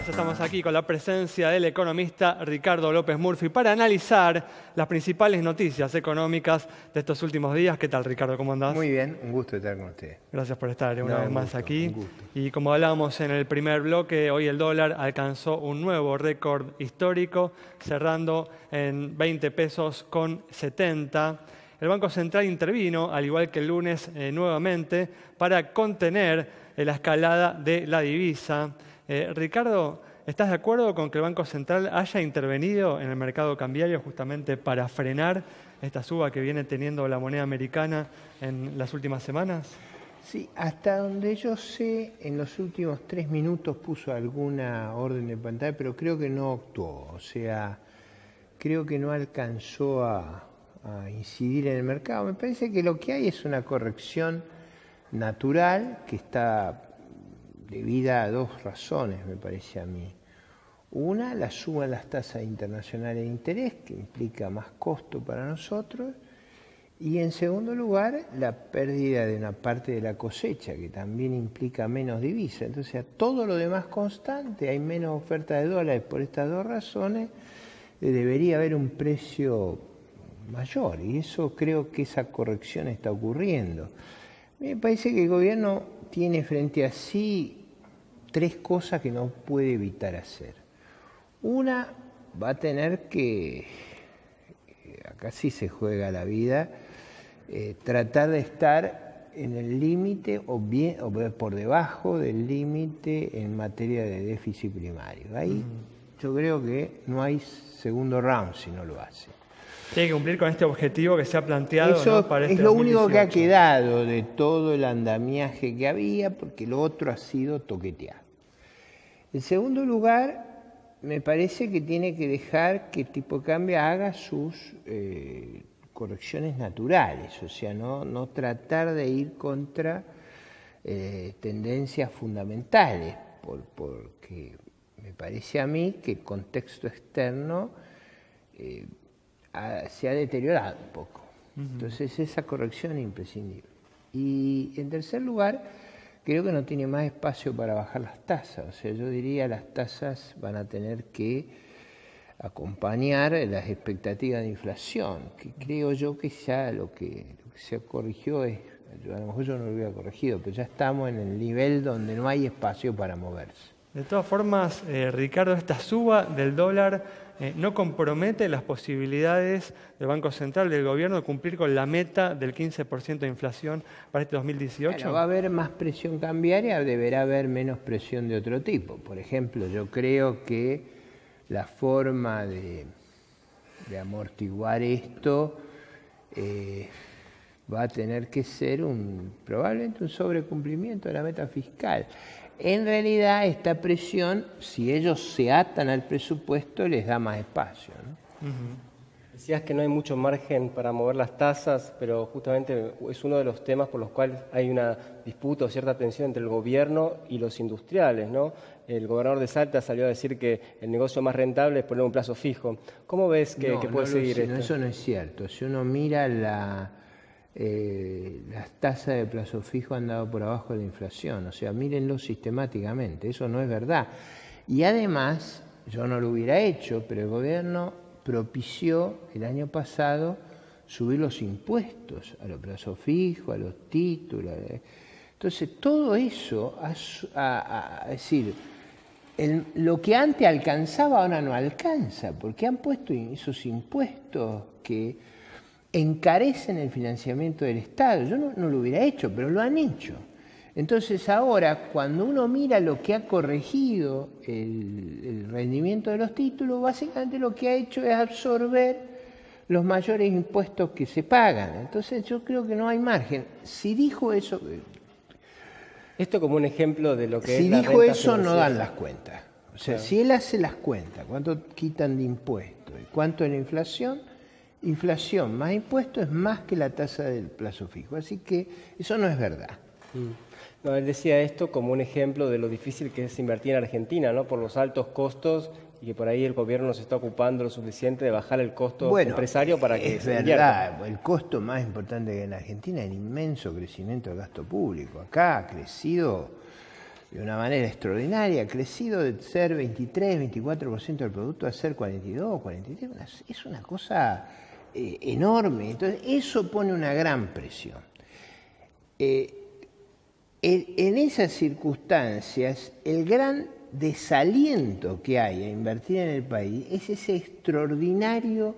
estamos aquí con la presencia del economista Ricardo López Murphy para analizar las principales noticias económicas de estos últimos días. ¿Qué tal, Ricardo? ¿Cómo andás? Muy bien, un gusto estar con usted. Gracias por estar una vez más aquí. Un gusto. Y como hablábamos en el primer bloque, hoy el dólar alcanzó un nuevo récord histórico, cerrando en 20 pesos con 70. El Banco Central intervino, al igual que el lunes nuevamente, para contener la escalada de la divisa. Ricardo, ¿estás de acuerdo con que el Banco Central haya intervenido en el mercado cambiario justamente para frenar esta suba que viene teniendo la moneda americana en las últimas semanas? Sí, hasta donde yo sé, en los últimos 3 minutos puso alguna orden de pantalla, pero creo que no actuó. O sea, creo que no alcanzó a incidir en el mercado. Me parece que lo que hay es una corrección natural que está debida a dos razones, me parece a mí. Una, la suba en las tasas internacionales de interés, que implica más costo para nosotros. Y en segundo lugar, la pérdida de una parte de la cosecha, que también implica menos divisa. Entonces, a todo lo demás constante, hay menos oferta de dólares por estas dos razones, debería haber un precio mayor. Y eso creo que esa corrección está ocurriendo. Me parece que el gobierno tiene frente a sí 3 cosas que no puede evitar hacer. Una, va a tener que, acá sí se juega la vida, tratar de estar en el límite o por debajo del límite en materia de déficit primario. Ahí yo creo que no hay segundo round si no lo hace. Tiene que cumplir con este objetivo que se ha planteado, Eso, ¿no?, para este es lo 2018. único que ha quedado de todo el andamiaje que había, porque lo otro ha sido toquetear. En segundo lugar, me parece que tiene que dejar que tipo de cambio haga sus correcciones naturales, o sea, no tratar de ir contra tendencias fundamentales, porque me parece a mí que el contexto externo se ha deteriorado un poco. Entonces esa corrección es imprescindible. Y en tercer lugar, creo que no tiene más espacio para bajar las tasas. O sea, yo diría las tasas van a tener que acompañar las expectativas de inflación, que creo yo que ya lo que se corrigió es, a lo mejor yo no lo hubiera corregido, pero ya estamos en el nivel donde no hay espacio para moverse. De todas formas, Ricardo, esta suba del dólar no compromete las posibilidades del Banco Central, del gobierno, de cumplir con la meta del 15% de inflación para este 2018. Bueno, va a haber más presión cambiaria, deberá haber menos presión de otro tipo. Por ejemplo, yo creo que la forma de amortiguar esto va a tener que ser probablemente un sobrecumplimiento de la meta fiscal. En realidad, esta presión, si ellos se atan al presupuesto, les da más espacio, ¿no? Decías que no hay mucho margen para mover las tasas, pero justamente es uno de los temas por los cuales hay una disputa o cierta tensión entre el gobierno y los industriales, ¿no? El gobernador de Salta salió a decir que el negocio más rentable es poner un plazo fijo. ¿Cómo ves que puede seguir esto? No, eso no es cierto. Si uno mira las tasas de plazo fijo han dado por abajo de la inflación, o sea, mírenlo sistemáticamente, eso no es verdad. Y además, yo no lo hubiera hecho, pero el gobierno propició el año pasado subir los impuestos a los plazos fijos, a los títulos. Entonces, todo eso, es decir, lo que antes alcanzaba ahora no alcanza, porque han puesto esos impuestos que encarecen el financiamiento del Estado. Yo no lo hubiera hecho, pero lo han hecho. Entonces ahora, cuando uno mira lo que ha corregido el rendimiento de los títulos, básicamente lo que ha hecho es absorber los mayores impuestos que se pagan. Entonces yo creo que no hay margen. Si dijo eso... Esto como un ejemplo de lo que si es la dijo renta eso, no financiera. dan las cuentas. O sea, claro, si él hace las cuentas, cuánto quitan de impuestos y cuánto es la inflación más impuestos es más que la tasa del plazo fijo. Así que eso no es verdad. No, él decía esto como un ejemplo de lo difícil que es invertir en Argentina, ¿no? Por los altos costos y que por ahí el gobierno no se está ocupando lo suficiente de bajar el costo empresario para que se invierta. Es verdad, el costo más importante que en Argentina es el inmenso crecimiento del gasto público. Acá ha crecido de una manera extraordinaria, ha crecido de ser 23, 24% del producto a ser 42, 43, es una cosa enorme. Entonces, eso pone una gran presión. En esas circunstancias, el gran desaliento que hay a invertir en el país es ese extraordinario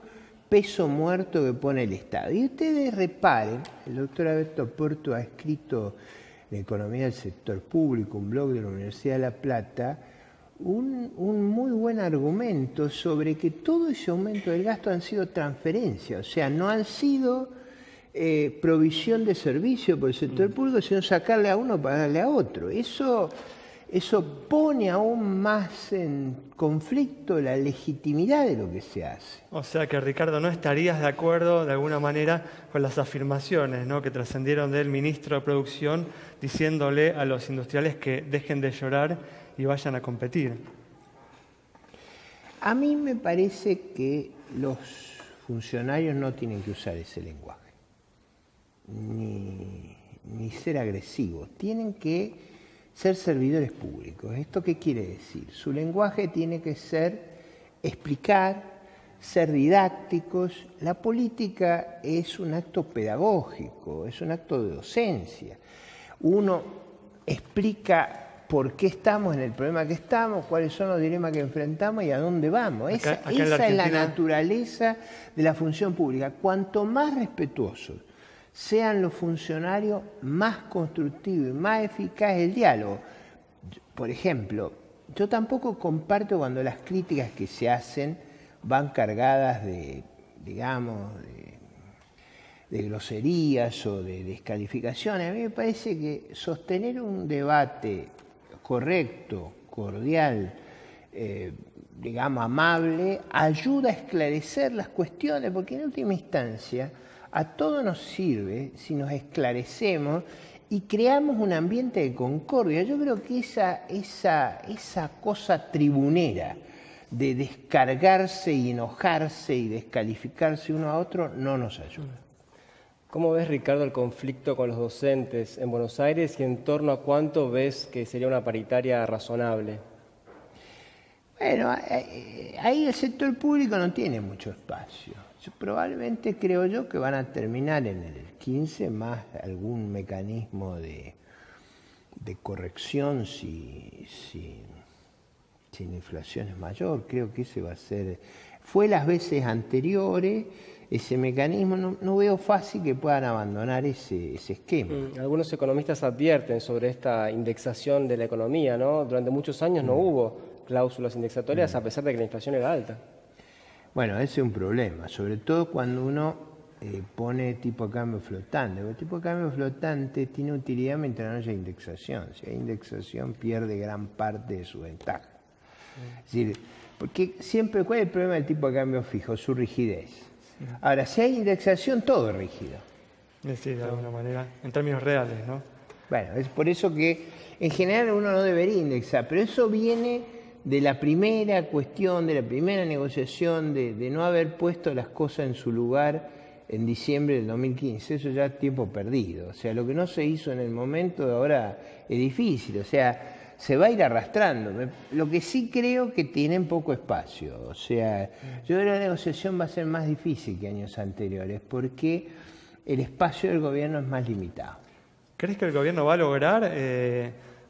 peso muerto que pone el Estado. Y ustedes reparen, el doctor Alberto Porto ha escrito en Economía del Sector Público, un blog de la Universidad de La Plata, un muy buen argumento sobre que todo ese aumento del gasto han sido transferencias, o sea, no han sido provisión de servicio por el sector público, sino sacarle a uno para darle a otro. Eso pone aún más en conflicto la legitimidad de lo que se hace. O sea que, Ricardo, ¿no estarías de acuerdo de alguna manera con las afirmaciones, ¿no?, que trascendieron del ministro de Producción diciéndole a los industriales que dejen de llorar y vayan a competir? A mí me parece que los funcionarios no tienen que usar ese lenguaje, ni ser agresivos. Tienen que ser servidores públicos. ¿Esto qué quiere decir? Su lenguaje tiene que ser explicar, ser didácticos. La política es un acto pedagógico, es un acto de docencia. Uno explica por qué estamos en el problema que estamos, cuáles son los dilemas que enfrentamos y a dónde vamos. Esa es la naturaleza de la función pública. Cuanto más respetuosos sean los funcionarios, más constructivo y más eficaz el diálogo. Por ejemplo, yo tampoco comparto cuando las críticas que se hacen van cargadas de, digamos, de groserías o de descalificaciones. A mí me parece que sostener un debate correcto, cordial, digamos, amable, ayuda a esclarecer las cuestiones, porque en última instancia a todos nos sirve si nos esclarecemos y creamos un ambiente de concordia. Yo creo que esa cosa tribunera de descargarse y enojarse y descalificarse uno a otro no nos ayuda. ¿Cómo ves, Ricardo, el conflicto con los docentes en Buenos Aires y en torno a cuánto ves que sería una paritaria razonable? Bueno, ahí el sector público no tiene mucho espacio. Probablemente creo yo que van a terminar en el 15 más algún mecanismo de corrección si la inflación es mayor. Creo que ese va a ser... Fue las veces anteriores ese mecanismo, no veo fácil que puedan abandonar ese esquema. Algunos economistas advierten sobre esta indexación de la economía, ¿no? Durante muchos años no hubo cláusulas indexatorias a pesar de que la inflación era alta. Bueno, ese es un problema, sobre todo cuando uno pone tipo de cambio flotante. Porque el tipo de cambio flotante tiene utilidad mientras no haya indexación. Si hay indexación pierde gran parte de su ventaja. Es decir, porque siempre, ¿cuál es el problema del tipo de cambio fijo? Su rigidez. Ahora, si hay indexación, todo es rígido. Es decir, de alguna manera, en términos reales, ¿no? Bueno, es por eso que en general uno no debería indexar, pero eso viene de la primera cuestión, de la primera negociación, de no haber puesto las cosas en su lugar en diciembre del 2015. Eso ya es tiempo perdido. O sea, lo que no se hizo en el momento de ahora es difícil. O sea, se va a ir arrastrando. Lo que sí creo que tienen poco espacio. O sea, yo creo que la negociación va a ser más difícil que años anteriores porque el espacio del gobierno es más limitado. ¿Crees que el gobierno va a lograr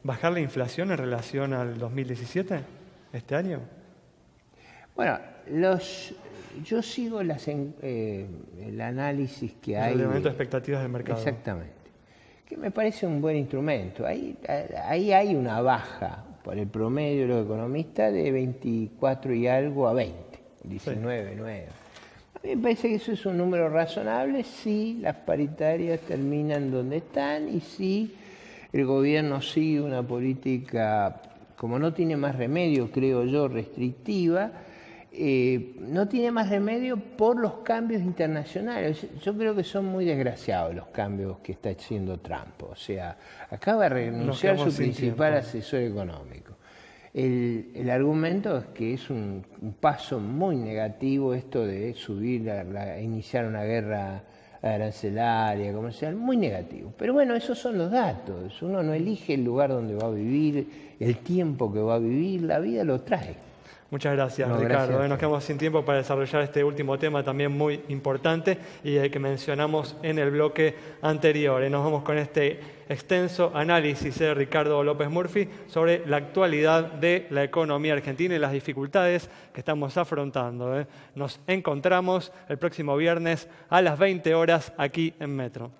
bajar la inflación en relación al 2017, este año? Bueno, yo sigo el análisis que hay. El elemento de expectativas del mercado. Exactamente. Que me parece un buen instrumento. Ahí hay una baja por el promedio de los economistas de 24 y algo a 20, 19, 9. A mí me parece que eso es un número razonable si las paritarias terminan donde están y si el gobierno sigue una política, como no tiene más remedio, creo yo, restrictiva, no tiene más remedio por los cambios internacionales. Yo creo que son muy desgraciados los cambios que está haciendo Trump. O sea, acaba de renunciar su principal asesor económico. El argumento es que es un paso muy negativo esto de subir, iniciar una guerra arancelaria, comercial, muy negativo. Pero bueno, esos son los datos. Uno no elige el lugar donde va a vivir, el tiempo que va a vivir, la vida lo trae. Muchas gracias, No, Ricardo. gracias. Nos quedamos sin tiempo para desarrollar este último tema también muy importante y el que mencionamos en el bloque anterior. Nos vamos con este extenso análisis de Ricardo López Murphy sobre la actualidad de la economía argentina y las dificultades que estamos afrontando. Nos encontramos el próximo viernes a las 20 horas aquí en Metro.